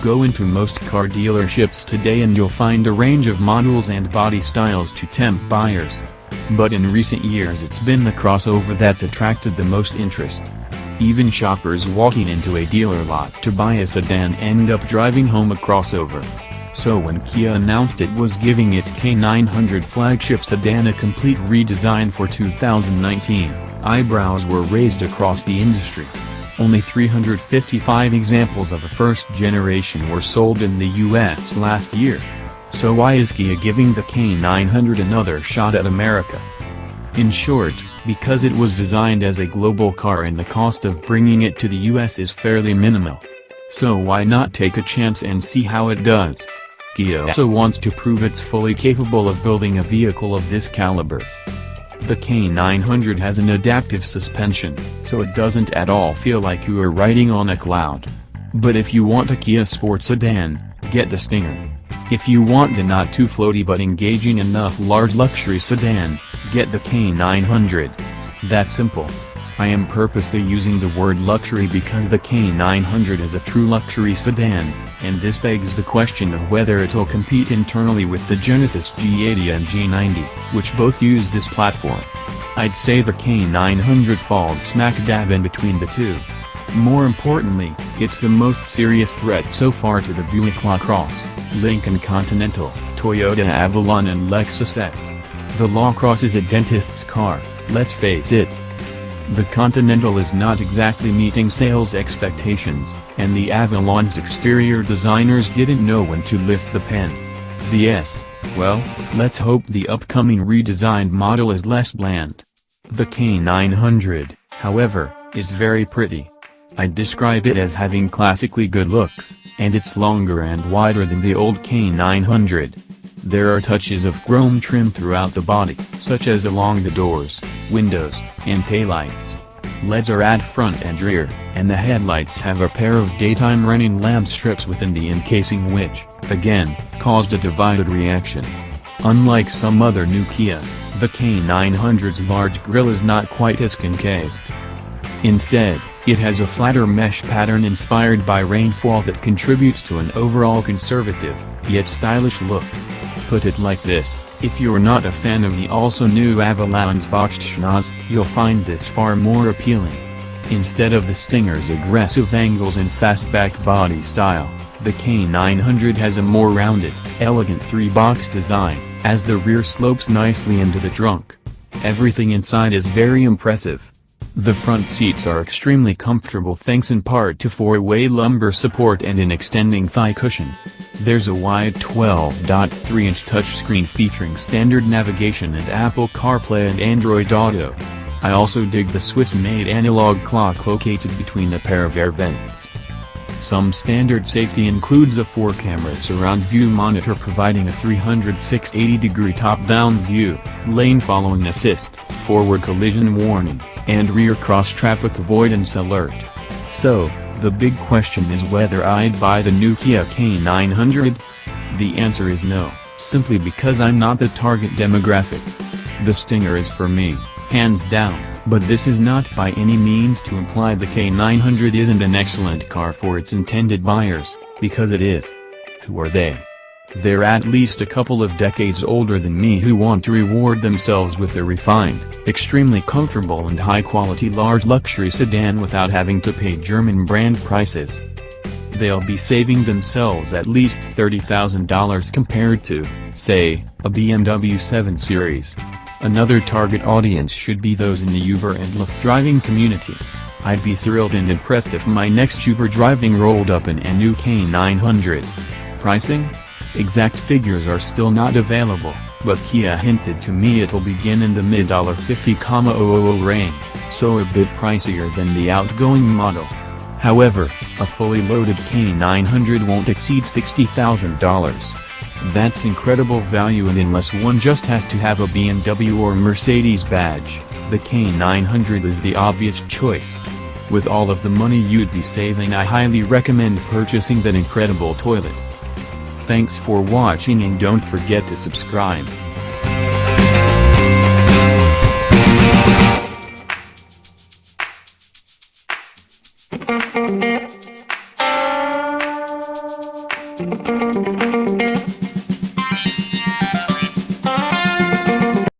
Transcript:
Go into most car dealerships today and you'll find a range of models and body styles to tempt buyers. But in recent years it's been the crossover that's attracted the most interest. Even shoppers walking into a dealer lot to buy a sedan end up driving home a crossover. So when Kia announced it was giving its K900 flagship sedan a complete redesign for 2019, eyebrows were raised across the industry. Only 355 examples of the first generation were sold in the US last year. So why is Kia giving the K900 another shot at America? In short, because it was designed as a global car and the cost of bringing it to the US is fairly minimal. So why not take a chance and see how it does? Kia also wants to prove it's fully capable of building a vehicle of this caliber. The K900 has an adaptive suspension, so it doesn't at all feel like you are riding on a cloud. But if you want a Kia sports sedan, get the Stinger. If you want the not too floaty but engaging enough large luxury sedan, get the K900. That simple. I am purposely using the word luxury because the K900 is a true luxury sedan, and this begs the question of whether it'll compete internally with the Genesis G80 and G90, which both use this platform. I'd say the K900 falls smack dab in between the two. More importantly, it's the most serious threat so far to the Buick LaCrosse, Lincoln Continental, Toyota Avalon and Lexus ES. The LaCrosse is a dentist's car, let's face it. The Continental is not exactly meeting sales expectations, and the Avalon's exterior designers didn't know when to lift the pen. The S, well, let's hope the upcoming redesigned model is less bland. The K900, however, is very pretty. I'd describe it as having classically good looks, and it's longer and wider than the old K900. There are touches of chrome trim throughout the body, such as along the doors, windows, and taillights. LEDs are at front and rear, and the headlights have a pair of daytime running lamp strips within the encasing which, again, caused a divided reaction. Unlike some other new Kias, the K900's large grille is not quite as concave. Instead, it has a flatter mesh pattern inspired by rainfall that contributes to an overall conservative, yet stylish look. Put it like this, if you're not a fan of the also new Avalon's poached schnoz, you'll find this far more appealing. Instead of the Stinger's aggressive angles and fastback body style, the K900 has a more rounded, elegant three-box design, as the rear slopes nicely into the trunk. Everything inside is very impressive. The front seats are extremely comfortable thanks in part to four-way lumbar support and an extending thigh cushion. There's a wide 12.3-inch touchscreen featuring standard navigation and Apple CarPlay and Android Auto. I also dig the Swiss-made analog clock located between a pair of air vents. Some standard safety includes a 4-camera surround view monitor providing a 360-degree top-down view, lane following assist, forward collision warning, and rear cross-traffic avoidance alert. So, the big question is whether I'd buy the new Kia K900? The answer is no, simply because I'm not the target demographic. The Stinger is for me, hands down, but this is not by any means to imply the K900 isn't an excellent car for its intended buyers, because it is. Who are they? They're at least a couple of decades older than me who want to reward themselves with a refined, extremely comfortable and high-quality large luxury sedan without having to pay German brand prices. They'll be saving themselves at least $30,000 compared to, say, a BMW 7 Series. Another target audience should be those in the Uber and Lyft driving community. I'd be thrilled and impressed if my next Uber driving rolled up in a new K900. Pricing? Exact figures are still not available, but Kia hinted to me it'll begin in the mid-$50,000 range, so a bit pricier than the outgoing model. However, a fully loaded K900 won't exceed $60,000. That's incredible value, and unless one just has to have a BMW or Mercedes badge, the K900 is the obvious choice. With all of the money you'd be saving, I highly recommend purchasing that incredible toilet. Thanks for watching and don't forget to subscribe.